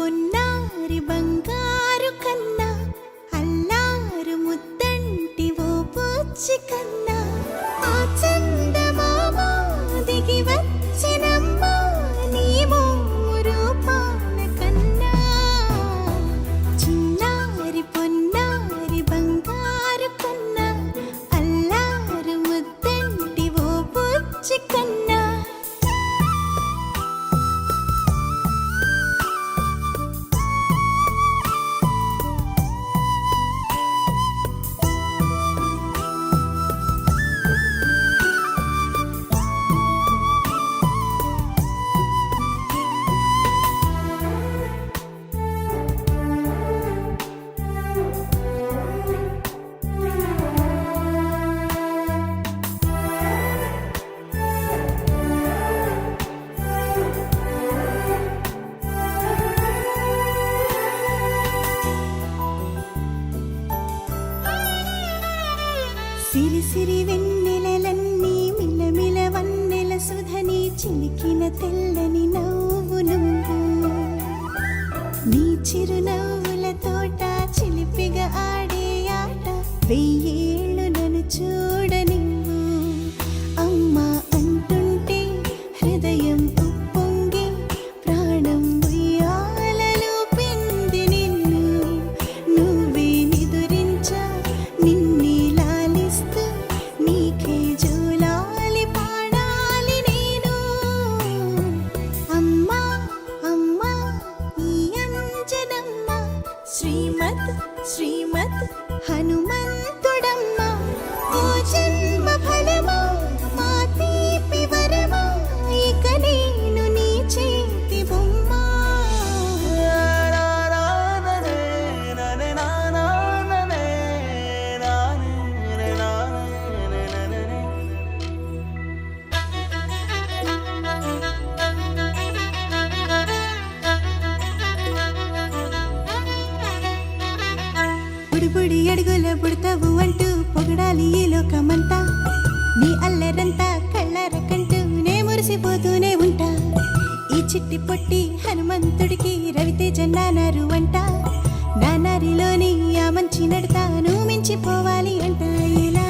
పొన్నారి బంగారు కన్నా అల్లారు ముద్దంటి ఓ బుచ్చి కన్నా ఆ చందమామ దిగి వచ్చినమ్మా నీ మోము రూపాన కన్నా చిన్నారి పొన్నారి బంగారు కన్నా అల్లారు ముద్దంటి ఓ బుచ్చి కన్నా. సిరి సిరి వెన్నెలలన్నీ మిలమిల వన్నెల సుధని చిలికిన తెల్లని నవ్వు నువ్వు నీ చిరునవ్వుల తోట చిలిపిగా ఆడే ఆట వెయ్యేళ్ళు నన్ను చూడనివ్వు. అమ్మా అంటుంటే హృదయం ఉప్పొంగి ప్రాణం ఉయ్యాలలో పిండి నిన్ను నువ్వే నిదురించా నిన్నే లాలిస్తూ నీకే జోలాలి పాడాలి నేను. అమ్మా అమ్మా ఈ అంజనమ్మ శ్రీమత్ శ్రీమత్ హనుమంతుడమ్మ ఓ జన్మ ఫలమా మా తీపి వరమా ఇక నేను నీ చేతి బొమ్మ. బుడిబుడి అడుగుల బుడతావు అంటూ పొగడాలి ఈ లోకమంతా నీ అల్లరంతా కళ్ళారకంటూ నే మురిసిపోతూనే ఉంటా. ఈ చిట్టి పొట్టి హనుమంతుడికి రవితేజ నానారు అంట నానారిలోని ఆ మంచి నడతాను మించిపోవాలి అంట. ఇలా